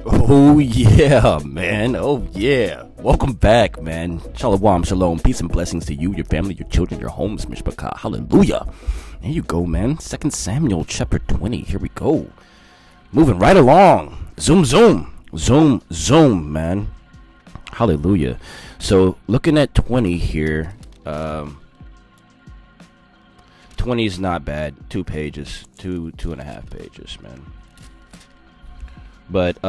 Oh yeah, man. Oh yeah. Welcome back, man. Shalom, shalom. Peace and blessings to you, your family, your children, your homes, Mishpachah. Hallelujah. There you go, man. 2 Samuel chapter 20. Here we go. Moving right along. Zoom, zoom. Zoom, zoom, man. Hallelujah. So looking at 20 here. 20 is not bad. 2 pages. Two and a half pages, man. But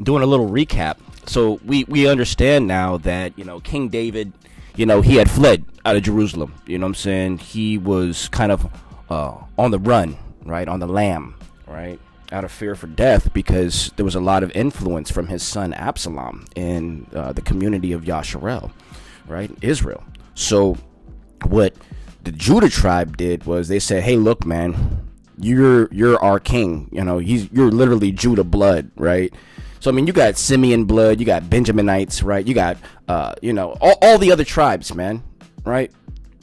doing a little recap. So we understand now that, King David, he had fled out of Jerusalem. You know what I'm saying? He was kind of on the run, right? On the lam, right? Out of fear for death, because there was a lot of influence from his son Absalom in the community of Yasharel, right? Israel. So what the Judah tribe did was they said, hey, look, man, you're our king. You're literally Judah blood, right? So I mean, you got Simeon blood, you got Benjaminites, right? You got all the other tribes, man, right?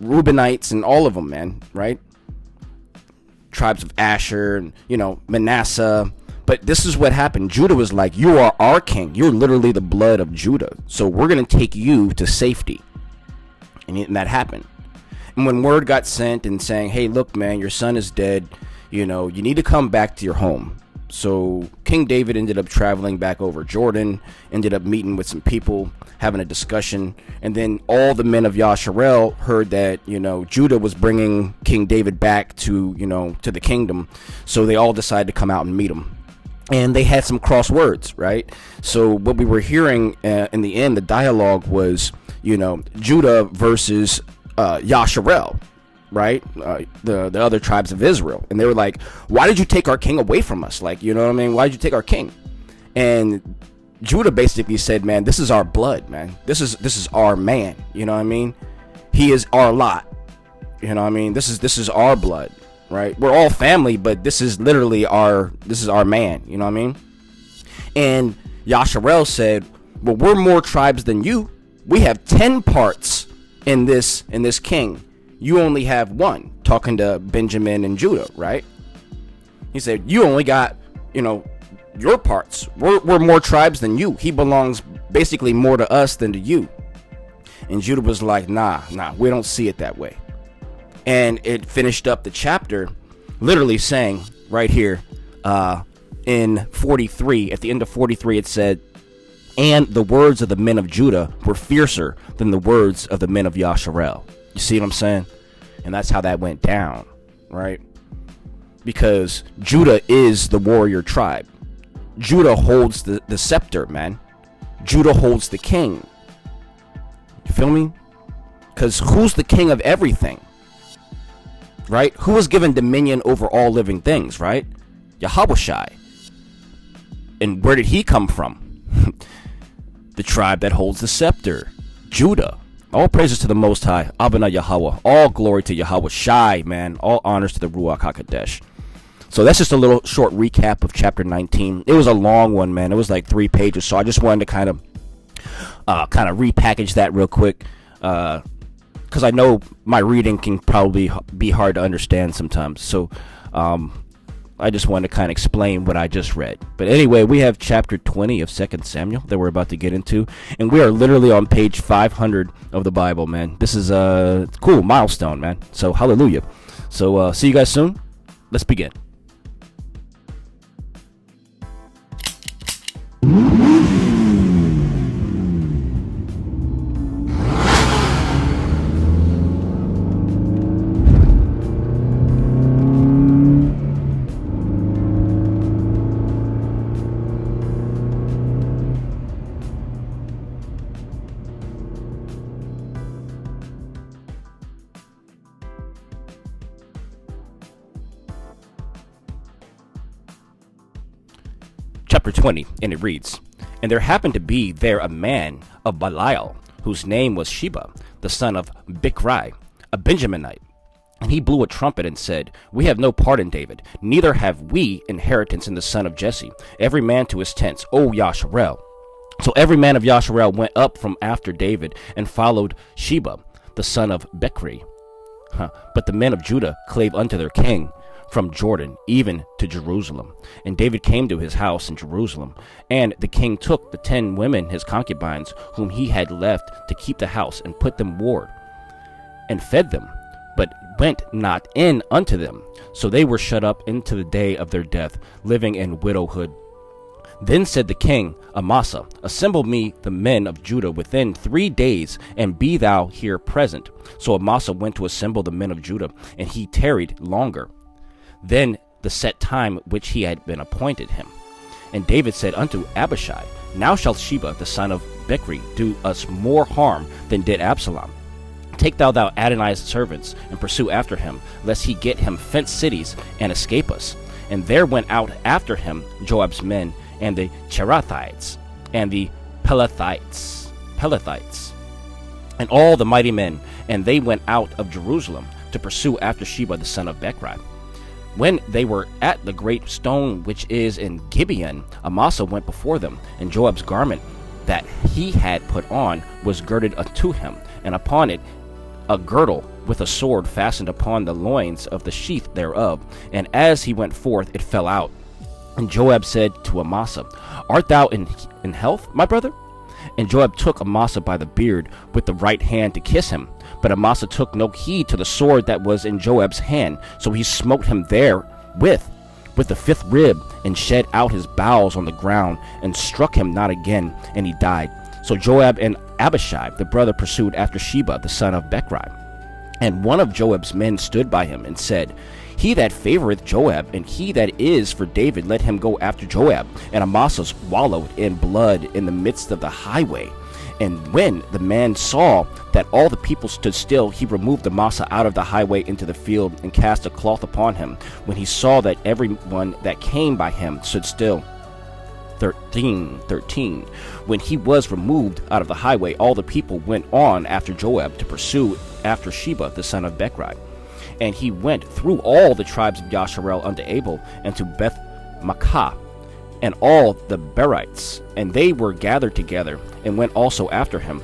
Reubenites and all of them, man, right? Tribes of Asher and Manasseh. But this is what happened. Judah was like, you are our king. You're literally the blood of Judah. So we're gonna take you to safety. And that happened. And when word got sent and saying, hey, look, man, your son is dead. You need to come back to your home. So King David ended up traveling back over Jordan, ended up meeting with some people, having a discussion. And then all the men of Yasharel heard that, Judah was bringing King David back to the kingdom. So they all decided to come out and meet him. And they had some cross words, right? So what we were hearing in the end, the dialogue was, Judah versus Yasharel, right? The other tribes of Israel. And they were like, why did you take our king away from us? Like, why did you take our king? And Judah basically said, man, this is our blood, man. This is our man. You know what I mean? He is our lot. You know what I mean? This is our blood, right? We're all family, but this is literally our man. You know what I mean? And Yasharel said, well, we're more tribes than you. We have 10 parts in this king. You only have one. Talking to Benjamin and Judah, right? He said, you only got, your parts. We're more tribes than you. He belongs basically more to us than to you. And Judah was like, nah, we don't see it that way. And it finished up the chapter literally saying right here in 43, at the end of 43, it said, and the words of the men of Judah were fiercer than the words of the men of Yasharel. You see what I'm saying? And that's how that went down, right? Because Judah is the warrior tribe. Judah holds the scepter, man. Judah holds the king. You feel me? Because who's the king of everything? Right? Who was given dominion over all living things, right? Yahweh. And where did he come from? The tribe that holds the scepter, Judah. All praises to the Most High, Abana Yahweh. All glory to Yahweh Shai, man. All honors to the Ruach HaKodesh. So that's just a little short recap of chapter 19. It was a long one, man. It was like 3 pages. So I just wanted to kind of repackage that real quick, because I know my reading can probably be hard to understand sometimes. So I just wanted to kind of explain what I just read. But anyway, we have chapter 20 of 2 Samuel that we're about to get into. And we are literally on page 500 of the Bible, man. This is a cool milestone, man. So hallelujah. So see you guys soon. Let's begin. Chapter 20, and it reads, and there happened to be there a man of Belial, whose name was Sheba, the son of Bichri, a Benjaminite. And he blew a trumpet and said, we have no part in David, neither have we inheritance in the son of Jesse, every man to his tents, O Yasharel. So every man of Yasharel went up from after David and followed Sheba, the son of Bichri. But the men of Judah clave unto their king, from Jordan even to Jerusalem. And David came to his house in Jerusalem, and the king took the 10 women, his concubines, whom he had left to keep the house, and put them ward, and fed them, but went not in unto them. So they were shut up into the day of their death, living in widowhood. Then said the king, Amasa, assemble me the men of Judah within 3 days, and be thou here present. So Amasa went to assemble the men of Judah, and he tarried longer than the set time which he had been appointed him. And David said unto Abishai, Now shall Sheba the son of Bichri do us more harm than did Absalom. Take thou Adonai's servants, and pursue after him, lest he get him fenced cities, and escape us. And there went out after him Joab's men, and the Cherethites, and the Pelethites, and all the mighty men, and they went out of Jerusalem to pursue after Sheba the son of Bichri. When they were at the great stone which is in Gibeon, Amasa went before them, and Joab's garment that he had put on was girded unto him, and upon it a girdle with a sword fastened upon the loins of the sheath thereof. And as he went forth, it fell out. And Joab said to Amasa, Art thou in health, my brother? And Joab took Amasa by the beard with the right hand to kiss him. But Amasa took no heed to the sword that was in Joab's hand. So he smote him there with the 5th rib, and shed out his bowels on the ground, and struck him not again, and he died. So Joab and Abishai the brother pursued after Sheba the son of Bichri. And one of Joab's men stood by him, and said, He that favoreth Joab, and he that is for David, let him go after Joab. And Amasa wallowed in blood in the midst of the highway. And when the man saw that all the people stood still, he removed Amasa out of the highway into the field, and cast a cloth upon him, when he saw that everyone that came by him stood still. 13. When he was removed out of the highway, all the people went on after Joab to pursue after Sheba the son of Bichri. And he went through all the tribes of Yasharel unto Abel, and to Beth Makkah, and all the Berites, and they were gathered together, and went also after him.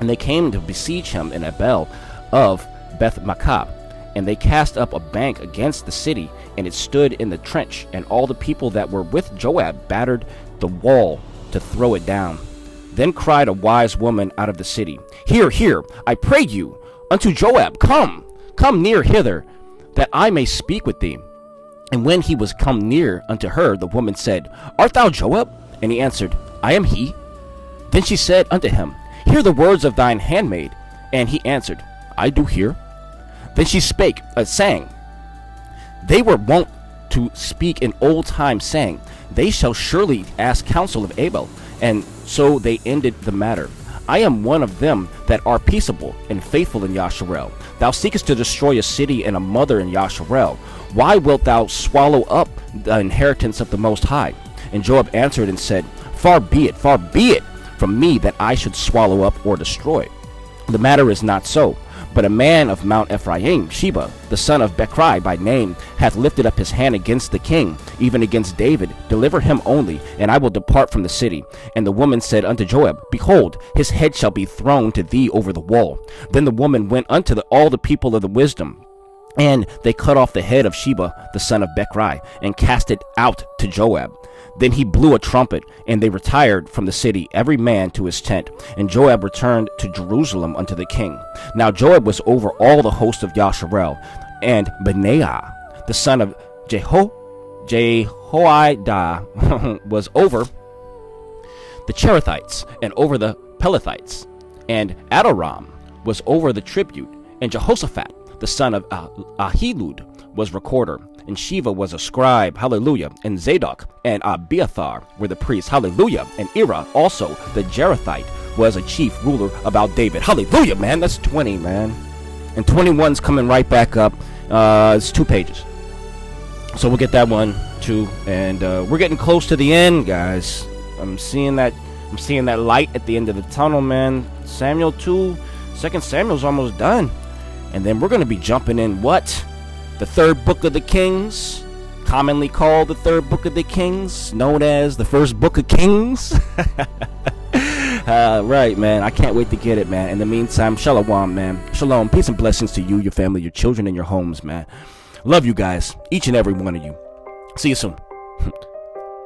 And they came to besiege him in Abel of Beth Makkah. And they cast up a bank against the city, and it stood in the trench. And all the people that were with Joab battered the wall to throw it down. Then cried a wise woman out of the city, Hear, I pray you, unto Joab, Come near hither, that I may speak with thee. And when he was come near unto her, the woman said, Art thou Joab? And he answered, I am he. Then she said unto him, Hear the words of thine handmaid. And he answered, I do hear. Then she sang. They were wont to speak in old time, saying, They shall surely ask counsel of Abel. And so they ended the matter. I am one of them that are peaceable and faithful in Yasharel. Thou seekest to destroy a city and a mother in Yasharel. Why wilt thou swallow up the inheritance of the Most High? And Joab answered and said, Far be it from me that I should swallow up or destroy. The matter is not so. But a man of Mount Ephraim, Sheba, the son of Bichri by name, hath lifted up his hand against the king, even against David. Deliver him only, and I will depart from the city. And the woman said unto Joab, Behold, his head shall be thrown to thee over the wall. Then the woman went unto all the people of the wisdom, and they cut off the head of Sheba, the son of Bichri, and cast it out to Joab. Then he blew a trumpet, and they retired from the city, every man to his tent. And Joab returned to Jerusalem unto the king. Now Joab was over all the host of Yasharel, and Benaiah, the son of Jehoiada, was over the Cherethites, and over the Pelethites. And Adoram was over the tribute, and Jehoshaphat, the son of Ahilud, was recorder. And Sheva was a scribe, hallelujah. And Zadok and Abiathar were the priests, hallelujah. And Ira also, the Jerethite, was a chief ruler about David, hallelujah, man. That's 20, man. And 21's coming right back up. It's 2 pages. So we'll get that one too. And we're getting close to the end, guys. I'm seeing that light at the end of the tunnel, man. Samuel 2, 2 Samuel's almost done. And then we're going to be jumping in what? The 3rd book of the Kings, commonly called the 3rd book of the Kings, known as the 1st book of Kings. Right, man. I can't wait to get it, man. In the meantime, shalom, man. Shalom. Peace and blessings to you, your family, your children, and your homes, man. Love you guys, each and every one of you. See you soon.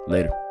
Later.